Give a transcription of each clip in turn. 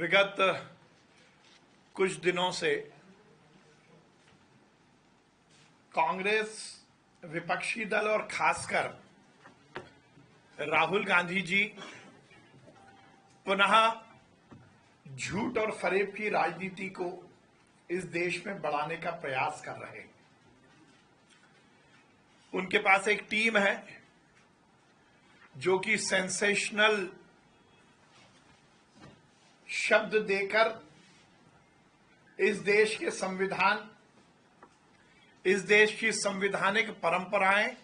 विगत कुछ दिनों से कांग्रेस विपक्षी दल और खासकर राहुल गांधी जी पुनः झूठ और फरेब की राजनीति को इस देश में बढ़ाने का प्रयास कर रहे हैं। उनके पास एक टीम है जो कि सेंसेशनल शब्द देकर इस देश के संविधान, इस देश की संवैधानिक परंपराएं,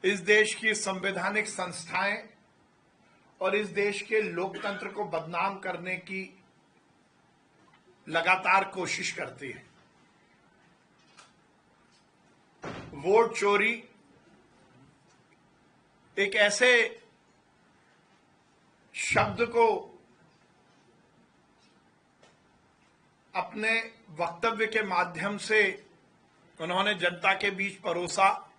इस देश की संवैधानिक संस्थाएं और इस देश के लोकतंत्र को बदनाम करने की लगातार कोशिश करती है। वोट चोरी एक ऐसे शब्द को अपने वक्तव्य के माध्यम से उन्होंने जनता के बीच परोसा,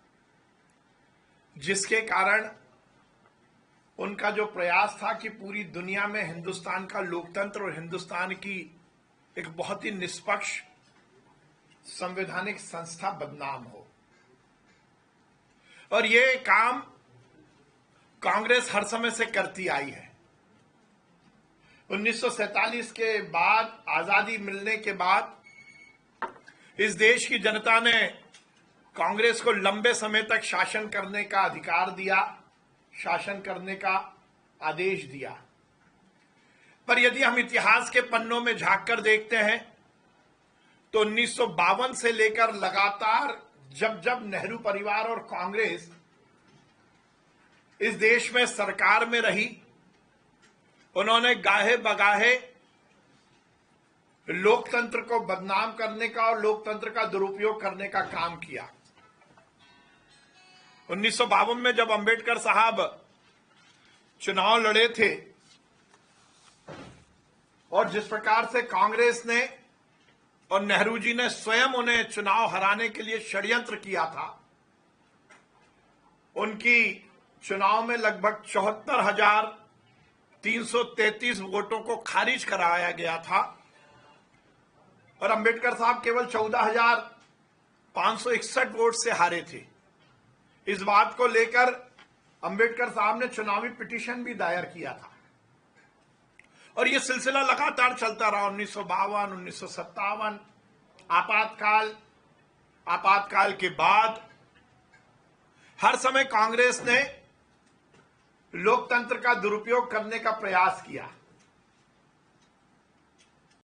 जिसके कारण उनका जो प्रयास था कि पूरी दुनिया में हिंदुस्तान का लोकतंत्र और हिंदुस्तान की एक बहुत ही निष्पक्ष संवैधानिक संस्था बदनाम हो। और ये काम कांग्रेस हर समय से करती आई है। 1947 के बाद, आजादी मिलने के बाद इस देश की जनता ने कांग्रेस को लंबे समय तक शासन करने का अधिकार दिया, शासन करने का आदेश दिया। पर यदि हम इतिहास के पन्नों में झांककर देखते हैं तो 1952 से लेकर लगातार जब जब नेहरू परिवार और कांग्रेस इस देश में सरकार में रही, उन्होंने गाहे बगाहे लोकतंत्र को बदनाम करने का और लोकतंत्र का दुरुपयोग करने का काम किया। 1952 में जब अंबेडकर साहब चुनाव लड़े थे और जिस प्रकार से कांग्रेस ने और नेहरू जी ने स्वयं उन्हें चुनाव हराने के लिए षड्यंत्र किया था, उनकी चुनाव में लगभग 74,333 वोटों को खारिज कराया गया था और अंबेडकर साहब केवल 14,561 वोट से हारे थे। इस बात को लेकर अंबेडकर साहब ने चुनावी पिटीशन भी दायर किया था और यह सिलसिला लगातार चलता रहा। 1952, 1957, आपातकाल के बाद हर समय कांग्रेस ने लोकतंत्र का दुरुपयोग करने का प्रयास किया।